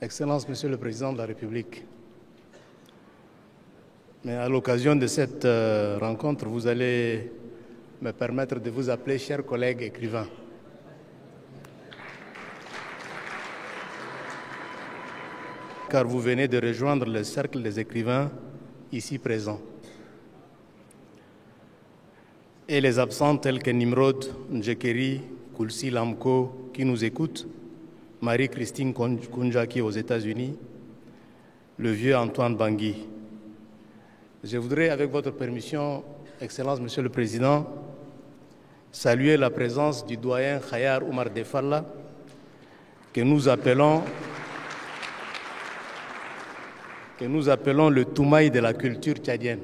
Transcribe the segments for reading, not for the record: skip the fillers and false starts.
Excellence, Monsieur le Président de la République, mais à l'occasion de cette rencontre, vous allez me permettre de vous appeler chers collègues écrivains. Car vous venez de rejoindre le cercle des écrivains ici présents. Et les absents tels que Nimrod, Njekeri, Kulsi Lamko qui nous écoutent, Marie-Christine Kounjaki aux États-Unis, le vieux Antoine Bangui. Je voudrais, avec votre permission, Excellence, Monsieur le Président, saluer la présence du doyen Khayar Oumar Defalla, que nous appelons le Toumaï de la culture tchadienne.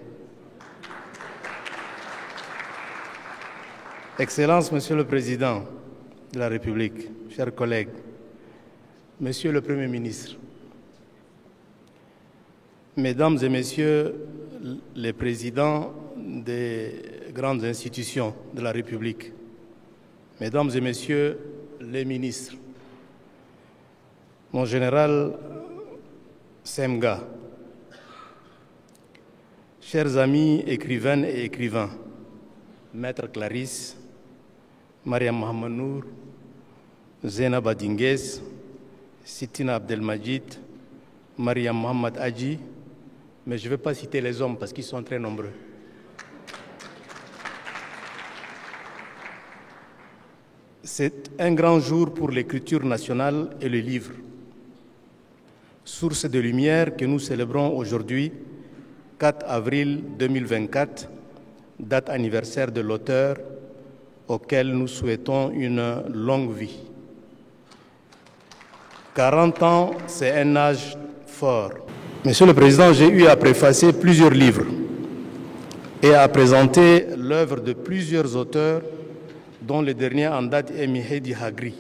Excellence, Monsieur le Président de la République, chers collègues, Monsieur le Premier ministre, Mesdames et Messieurs les présidents des grandes institutions de la République, Mesdames et Messieurs les ministres, mon général Semga, chers amis écrivaines et écrivains, Maître Clarisse, Mariam Mohamanour, Zainab Adinguez, Sitina Abdelmajid, Mariam Mohamed Hadji, mais je ne vais pas citer les hommes parce qu'ils sont très nombreux. C'est un grand jour pour l'écriture nationale et le livre, source de lumière que nous célébrons aujourd'hui, 4 avril 2024, date anniversaire de l'auteur auquel nous souhaitons une longue vie. 40 ans, c'est un âge fort. Monsieur le Président, j'ai eu à préfacer plusieurs livres et à présenter l'œuvre de plusieurs auteurs, dont le dernier en date est Mihedi Hagri.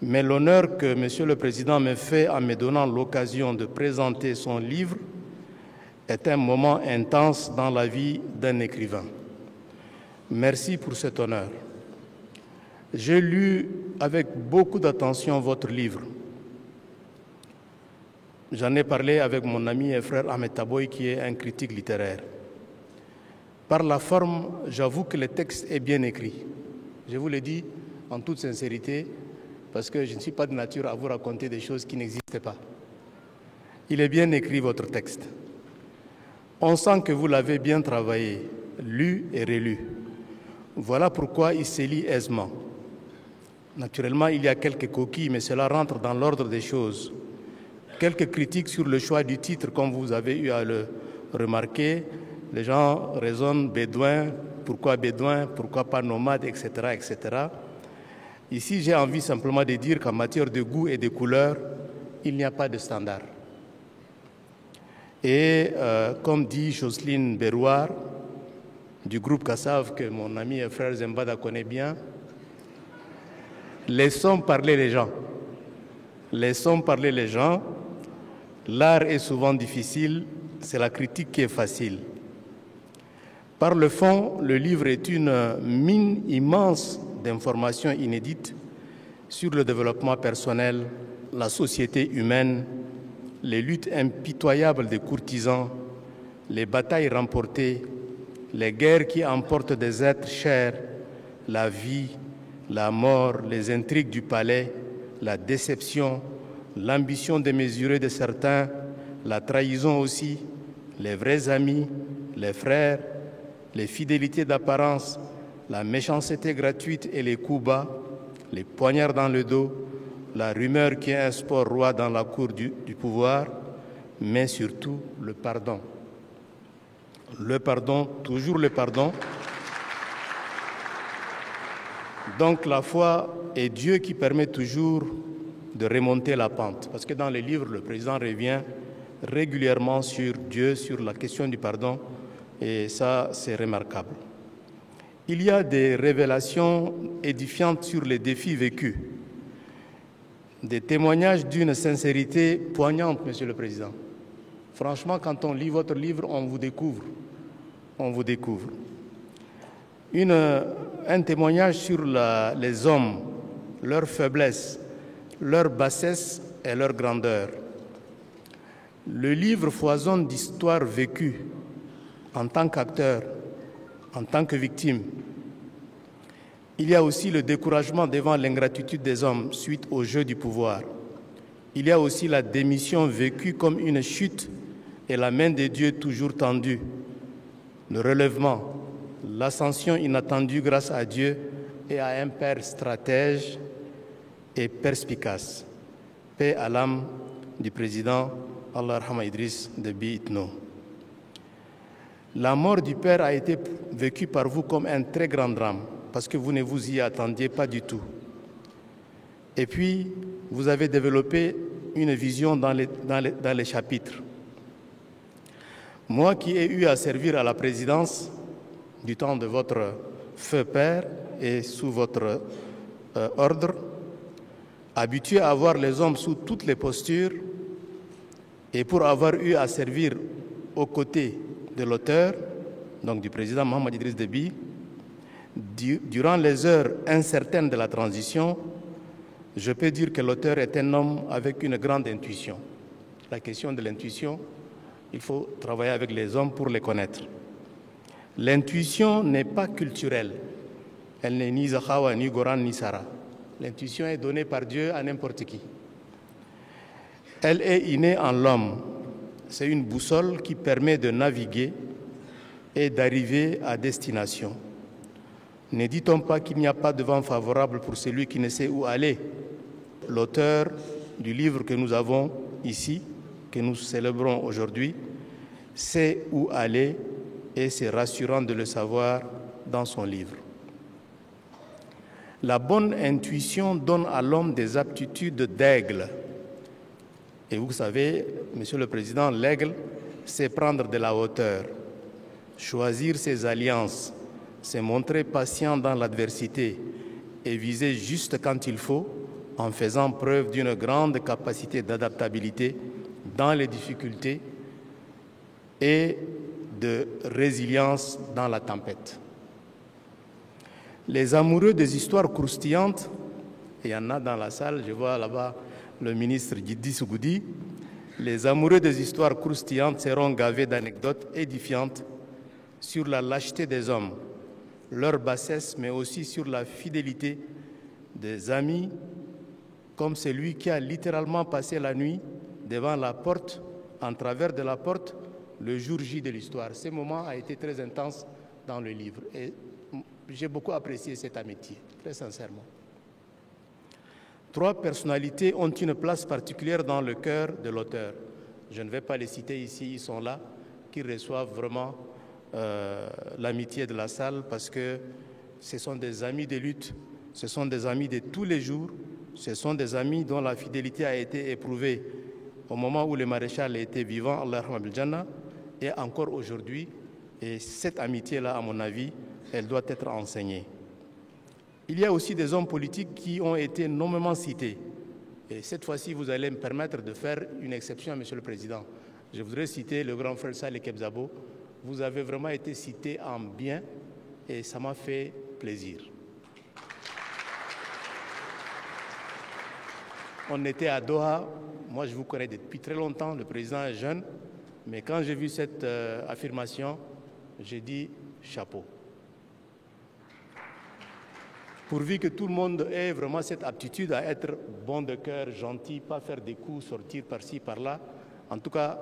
Mais l'honneur que Monsieur le Président me fait en me donnant l'occasion de présenter son livre est un moment intense dans la vie d'un écrivain. Merci pour cet honneur. J'ai lu avec beaucoup d'attention votre livre. J'en ai parlé avec mon ami et frère Ahmed Taboy, qui est un critique littéraire. Par la forme, j'avoue que le texte est bien écrit. Je vous le dis en toute sincérité, parce que je ne suis pas de nature à vous raconter des choses qui n'existent pas. Il est bien écrit, votre texte. On sent que vous l'avez bien travaillé, lu et relu. Voilà pourquoi il se lit aisément. Naturellement, il y a quelques coquilles, mais cela rentre dans l'ordre des choses. Quelques critiques sur le choix du titre, comme vous avez eu à le remarquer. Les gens raisonnent bédouin, pourquoi pas nomade, etc., etc. Ici, j'ai envie simplement de dire qu'en matière de goût et de couleur, il n'y a pas de standard. Et comme dit Jocelyne Berouard, du groupe Kassav, que mon ami et frère Zembada connaît bien, laissons parler les gens. Laissons parler les gens. L'art est souvent difficile, c'est la critique qui est facile. Par le fond, le livre est une mine immense d'informations inédites sur le développement personnel, la société humaine, les luttes impitoyables des courtisans, les batailles remportées, les guerres qui emportent des êtres chers, la vie, la mort, les intrigues du palais, la déception, l'ambition démesurée de certains, la trahison aussi, les vrais amis, les frères, les fidélités d'apparence, la méchanceté gratuite et les coups bas, les poignards dans le dos, la rumeur qui est un sport roi dans la cour du pouvoir, mais surtout le pardon. Le pardon, toujours le pardon. Donc la foi est Dieu qui permet toujours de remonter la pente. Parce que dans les livres, le président revient régulièrement sur Dieu, sur la question du pardon, et ça, c'est remarquable. Il y a des révélations édifiantes sur les défis vécus, des témoignages d'une sincérité poignante, Monsieur le Président. Franchement, quand on lit votre livre, on vous découvre. On vous découvre. Un témoignage sur les hommes, leur faiblesse, leur bassesse et leur grandeur. Le livre foisonne d'histoires vécues en tant qu'acteur, en tant que victime. Il y a aussi le découragement devant l'ingratitude des hommes suite au jeu du pouvoir. Il y a aussi la démission vécue comme une chute et la main de Dieu toujours tendue. Le relèvement, l'ascension inattendue grâce à Dieu et à un Père stratège et perspicace. Paix à l'âme du président Allah Rahma Idriss Déby Itno. La mort du Père a été vécue par vous comme un très grand drame, parce que vous ne vous y attendiez pas du tout. Et puis, vous avez développé une vision dans les chapitres. Moi qui ai eu à servir à la présidence du temps de votre feu père et sous votre ordre, habitué à voir les hommes sous toutes les postures et pour avoir eu à servir aux côtés de l'auteur, donc du président Mohamed Idriss Déby, durant les heures incertaines de la transition, je peux dire que l'auteur est un homme avec une grande intuition. La question de l'intuition, il faut travailler avec les hommes pour les connaître. L'intuition n'est pas culturelle. Elle n'est ni Zakhawa, ni Goran, ni Sarah. L'intuition est donnée par Dieu à n'importe qui. Elle est innée en l'homme. C'est une boussole qui permet de naviguer et d'arriver à destination. Ne dit-on pas qu'il n'y a pas de vent favorable pour celui qui ne sait où aller? L'auteur du livre que nous avons ici, que nous célébrons aujourd'hui, sait où aller et c'est rassurant de le savoir dans son livre. La bonne intuition donne à l'homme des aptitudes d'aigle. Et vous savez, Monsieur le Président, l'aigle, c'est prendre de la hauteur, choisir ses alliances, se montrer patient dans l'adversité et viser juste quand il faut, en faisant preuve d'une grande capacité d'adaptabilité dans les difficultés et de résilience dans la tempête. Les amoureux des histoires croustillantes, et il y en a dans la salle, je vois là-bas le ministre Djiddi Sougoudi, les amoureux des histoires croustillantes seront gavés d'anecdotes édifiantes sur la lâcheté des hommes, leur bassesse, mais aussi sur la fidélité des amis, comme celui qui a littéralement passé la nuit devant la porte, en travers de la porte, le jour J de l'histoire. Ce moment a été très intense dans le livre et j'ai beaucoup apprécié cette amitié, très sincèrement. 3 personnalités ont une place particulière dans le cœur de l'auteur. Je ne vais pas les citer ici, ils sont là, qui reçoivent vraiment l'amitié de la salle parce que ce sont des amis de lutte, ce sont des amis de tous les jours, ce sont des amis dont la fidélité a été éprouvée au moment où le maréchal était vivant, Allah Rahma bil Jannah, et encore aujourd'hui. Et cette amitié-là, à mon avis, elle doit être enseignée. Il y a aussi des hommes politiques qui ont été nommément cités. Et cette fois-ci, vous allez me permettre de faire une exception, Monsieur le Président. Je voudrais citer le grand frère Saleh Kebzabo. Vous avez vraiment été cité en bien et ça m'a fait plaisir. On était à Doha. Moi, je vous connais depuis très longtemps. Le président est jeune. Mais quand j'ai vu cette affirmation, j'ai dit chapeau. Pourvu que tout le monde ait vraiment cette aptitude à être bon de cœur, gentil, pas faire des coups, sortir par-ci, par-là. En tout cas,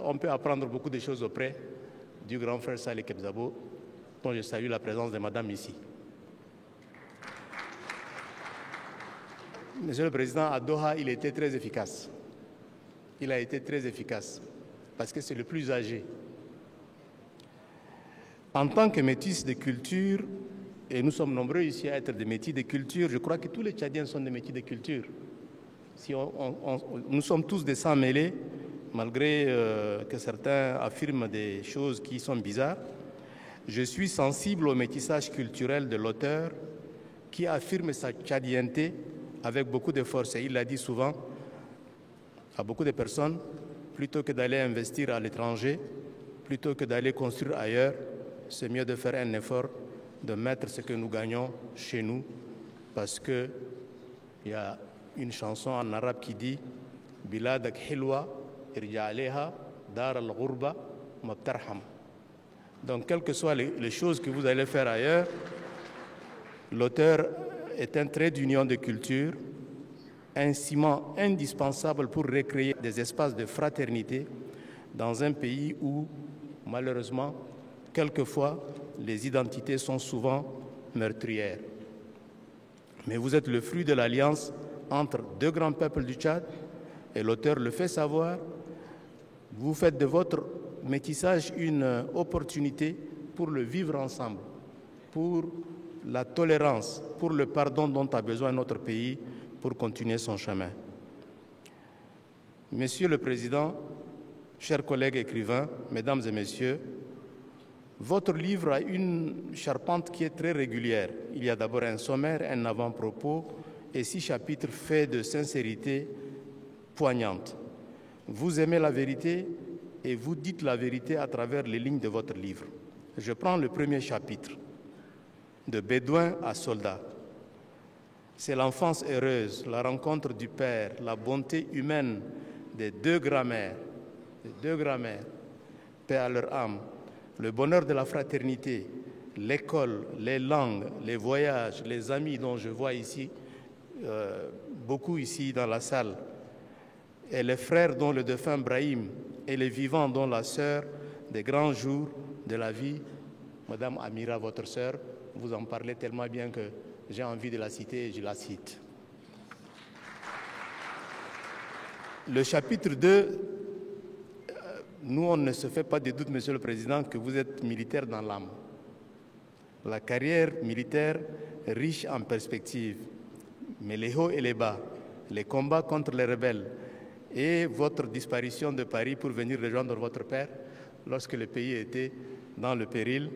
on peut apprendre beaucoup de choses auprès du grand frère Saleh Kebzabo, dont je salue la présence de madame ici. Monsieur le Président, à Doha, il était très efficace. Il a été très efficace parce que c'est le plus âgé. En tant que métis de culture, et nous sommes nombreux ici à être des métis de culture, je crois que tous les Tchadiens sont des métis de culture. Si nous sommes tous des sangs mêlés, malgré que certains affirment des choses qui sont bizarres. Je suis sensible au métissage culturel de l'auteur qui affirme sa tchadienté avec beaucoup de force. Et il l'a dit souvent à beaucoup de personnes, plutôt que d'aller investir à l'étranger, plutôt que d'aller construire ailleurs, c'est mieux de faire un effort, de mettre ce que nous gagnons chez nous, parce qu'il y a une chanson en arabe qui dit « Biladak hilwa irja alayha dar al-ghurba mabtarham ». Donc, quelles que soient les choses que vous allez faire ailleurs, l'auteur est un trait d'union de culture, un ciment indispensable pour recréer des espaces de fraternité dans un pays où, malheureusement, quelquefois, les identités sont souvent meurtrières. Mais vous êtes le fruit de l'alliance entre deux grands peuples du Tchad, et l'auteur le fait savoir. Vous faites de votre métissage une opportunité pour le vivre ensemble, pour la tolérance, pour le pardon dont a besoin notre pays pour continuer son chemin. Monsieur le Président, chers collègues écrivains, mesdames et messieurs, votre livre a une charpente qui est très régulière. Il y a d'abord un sommaire, un avant-propos et 6 chapitres faits de sincérité poignante. Vous aimez la vérité et vous dites la vérité à travers les lignes de votre livre. Je prends le premier chapitre, de Bédouin à soldat. C'est l'enfance heureuse, la rencontre du père, la bonté humaine des deux grands-mères, paix à leur âme, le bonheur de la fraternité, l'école, les langues, les voyages, les amis dont je vois ici, beaucoup ici dans la salle, et les frères dont le défunt Brahim, et les vivants dont la sœur des grands jours de la vie, Madame Amira, votre sœur, vous en parlez tellement bien que j'ai envie de la citer et je la cite. Le chapitre 2, nous, on ne se fait pas de doute, Monsieur le Président, que vous êtes militaire dans l'âme. La carrière militaire riche en perspectives, mais les hauts et les bas, les combats contre les rebelles et votre disparition de Paris pour venir rejoindre votre père lorsque le pays était dans le péril.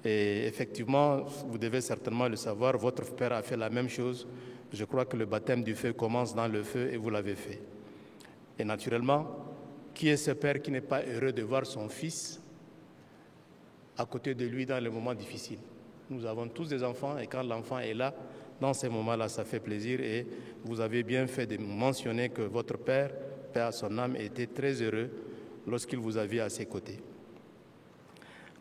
Et effectivement, vous devez certainement le savoir, votre père a fait la même chose. Je crois que le baptême du feu commence dans le feu et vous l'avez fait. Et naturellement, qui est ce père qui n'est pas heureux de voir son fils à côté de lui dans les moments difficiles? Nous avons tous des enfants et quand l'enfant est là, dans ces moments-là, ça fait plaisir. Et vous avez bien fait de mentionner que votre père, paix à son âme, était très heureux lorsqu'il vous a vu à ses côtés.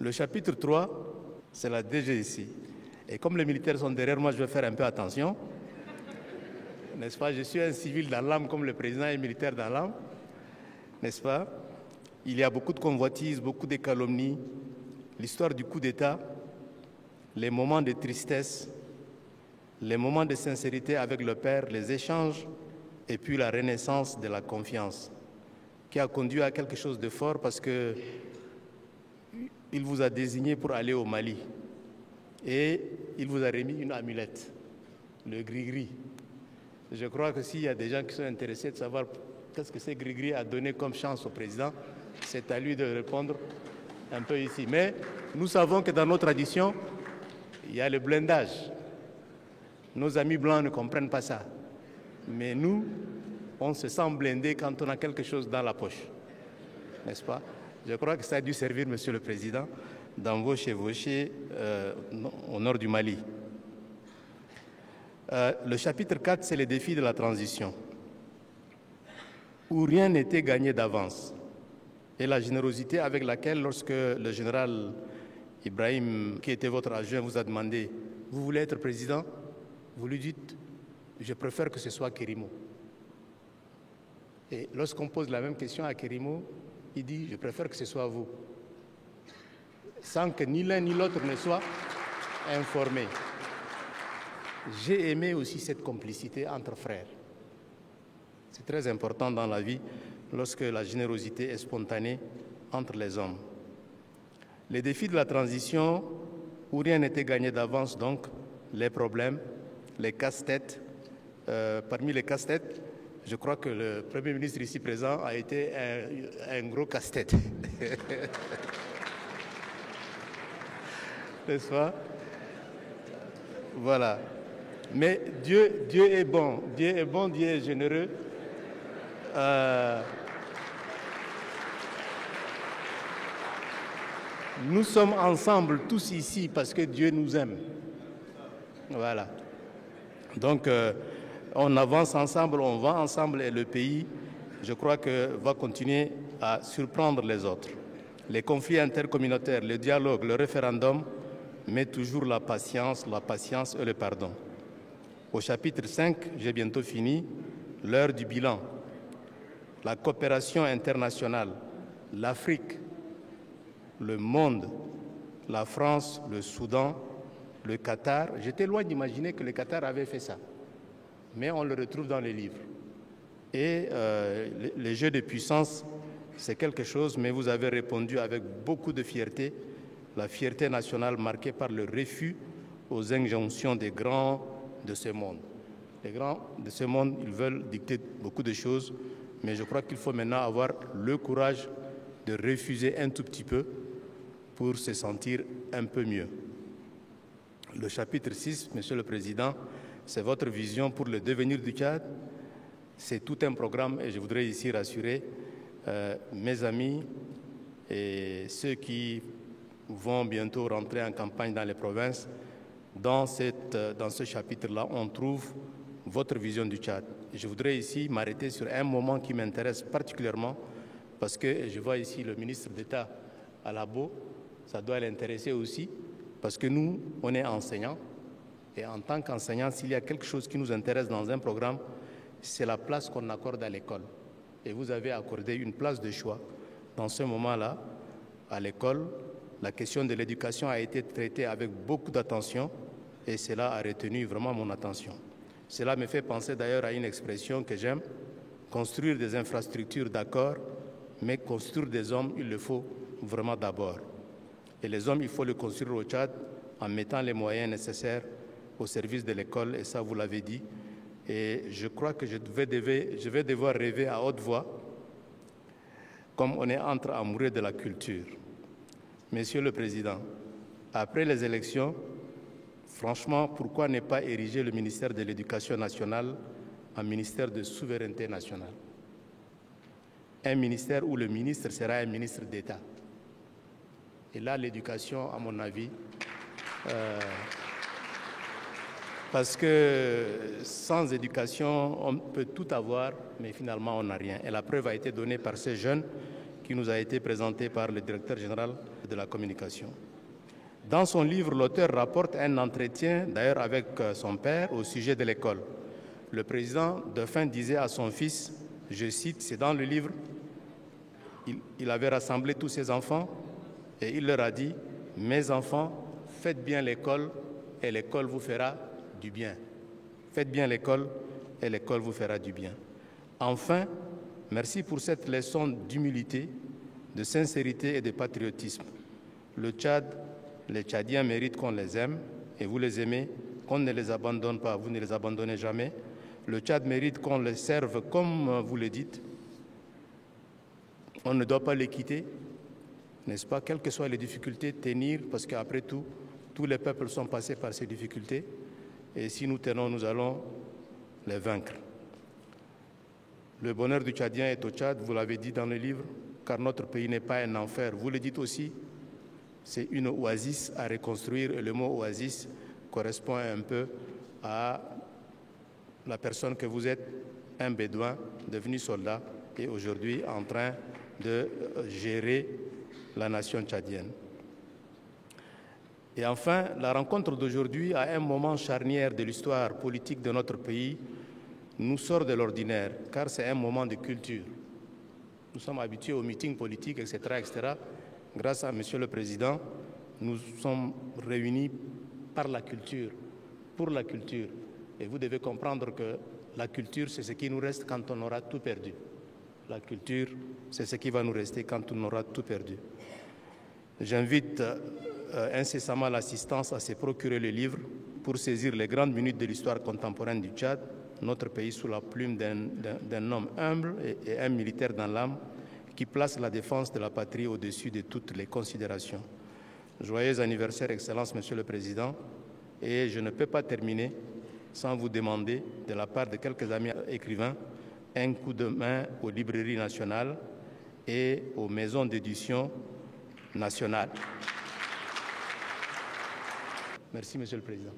Le chapitre 3, c'est la DGIC. Et comme les militaires sont derrière moi, je vais faire un peu attention. N'est-ce pas? Je suis un civil dans l'âme comme le président est militaire dans l'âme. N'est-ce pas? Il y a beaucoup de convoitises, beaucoup de calomnies, l'histoire du coup d'État, les moments de tristesse, les moments de sincérité avec le Père, les échanges et puis la renaissance de la confiance qui a conduit à quelque chose de fort parce que il vous a désigné pour aller au Mali et il vous a remis une amulette, le gris-gris. Je crois que s'il y a des gens qui sont intéressés de savoir qu'est-ce que ce gris-gris a donné comme chance au président, c'est à lui de répondre un peu ici. Mais nous savons que dans nos traditions, il y a le blindage. Nos amis blancs ne comprennent pas ça. Mais nous, on se sent blindé quand on a quelque chose dans la poche. N'est-ce pas? Je crois que ça a dû servir, Monsieur le Président, dans vos chevauchés au nord du Mali. Le chapitre 4, c'est les défis de la transition, où rien n'était gagné d'avance. Et la générosité avec laquelle, lorsque le général Ibrahim, qui était votre adjoint, vous a demandé « Vous voulez être président ?» Vous lui dites « Je préfère que ce soit Kérémo ». Et lorsqu'on pose la même question à Kérémo, il dit « Je préfère que ce soit vous », sans que ni l'un ni l'autre ne soit informé. J'ai aimé aussi cette complicité entre frères. C'est très important dans la vie lorsque la générosité est spontanée entre les hommes. Les défis de la transition, où rien n'était gagné d'avance, donc les problèmes, les casse-têtes. Parmi les casse-têtes, je crois que le Premier ministre ici présent a été un gros casse-tête. N'est-ce pas? Voilà. Mais Dieu est bon. Dieu est bon, Dieu est généreux. Nous sommes ensemble tous ici parce que Dieu nous aime. Voilà. Donc, On avance ensemble, on va ensemble et le pays, je crois que va continuer à surprendre les autres. Les conflits intercommunautaires, le dialogue, le référendum, mais toujours la patience et le pardon. Au chapitre 5, j'ai bientôt fini, l'heure du bilan, la coopération internationale, l'Afrique, le monde, la France, le Soudan, le Qatar. J'étais loin d'imaginer que le Qatar avait fait ça, mais on le retrouve dans les livres. Et les jeux de puissance, c'est quelque chose, mais vous avez répondu avec beaucoup de fierté, la fierté nationale marquée par le refus aux injonctions des grands de ce monde. Les grands de ce monde, ils veulent dicter beaucoup de choses, mais je crois qu'il faut maintenant avoir le courage de refuser un tout petit peu pour se sentir un peu mieux. Le chapitre 6, Monsieur le Président, c'est votre vision pour le devenir du Tchad. C'est tout un programme et je voudrais ici rassurer mes amis et ceux qui vont bientôt rentrer en campagne dans les provinces. Dans ce chapitre-là, on trouve votre vision du Tchad. Je voudrais ici m'arrêter sur un moment qui m'intéresse particulièrement parce que je vois ici le ministre d'État à Labo. Ça doit l'intéresser aussi parce que nous, on est enseignants. Et en tant qu'enseignants, s'il y a quelque chose qui nous intéresse dans un programme, c'est la place qu'on accorde à l'école. Et vous avez accordé une place de choix. Dans ce moment-là, à l'école, la question de l'éducation a été traitée avec beaucoup d'attention et cela a retenu vraiment mon attention. Cela me fait penser d'ailleurs à une expression que j'aime, construire des infrastructures d'accord, mais construire des hommes, il le faut vraiment d'abord. Et les hommes, il faut les construire au Tchad en mettant les moyens nécessaires au service de l'école, et ça vous l'avez dit. Et je crois que je vais devoir rêver à haute voix, comme on est entre amoureux de la culture. Monsieur le Président, après les élections, franchement, pourquoi ne pas ériger le ministère de l'Éducation nationale en ministère de souveraineté nationale? Un ministère où le ministre sera un ministre d'État. Et là, l'éducation, à mon avis, parce que sans éducation, on peut tout avoir, mais finalement, on n'a rien. Et la preuve a été donnée par ces jeunes qui nous a été présenté par le directeur général de la communication. Dans son livre, l'auteur rapporte un entretien, d'ailleurs avec son père, au sujet de l'école. Le président Dauphin disait à son fils, je cite, c'est dans le livre, il avait rassemblé tous ses enfants et il leur a dit, mes enfants, faites bien l'école et l'école vous fera du bien. Faites bien l'école et l'école vous fera du bien. Enfin, merci pour cette leçon d'humilité, de sincérité et de patriotisme. Le Tchad, les Tchadiens méritent qu'on les aime et vous les aimez, qu'on ne les abandonne pas, vous ne les abandonnez jamais. Le Tchad mérite qu'on les serve comme vous le dites. On ne doit pas les quitter, n'est-ce pas? Quelles que soient les difficultés, tenir, parce qu'après tout, tous les peuples sont passés par ces difficultés. Et si nous tenons, nous allons les vaincre. Le bonheur du Tchadien est au Tchad, vous l'avez dit dans le livre, car notre pays n'est pas un enfer. Vous le dites aussi, c'est une oasis à reconstruire. Et le mot oasis correspond un peu à la personne que vous êtes, un bédouin devenu soldat et aujourd'hui en train de gérer la nation tchadienne. Et enfin, la rencontre d'aujourd'hui, à un moment charnière de l'histoire politique de notre pays, nous sort de l'ordinaire, car c'est un moment de culture. Nous sommes habitués aux meetings politiques, etc., etc. Grâce à Monsieur le Président, nous sommes réunis par la culture, pour la culture. Et vous devez comprendre que la culture, c'est ce qui nous reste quand on aura tout perdu. La culture, c'est ce qui va nous rester quand on aura tout perdu. J'invite incessamment l'assistance à se procurer le livre pour saisir les grandes minutes de l'histoire contemporaine du Tchad, notre pays sous la plume d'un homme humble et un militaire dans l'âme qui place la défense de la patrie au-dessus de toutes les considérations. Joyeux anniversaire, Excellence, Monsieur le Président, et je ne peux pas terminer sans vous demander, de la part de quelques amis écrivains, un coup de main aux librairies nationales et aux maisons d'édition nationales. Merci, Monsieur le Président.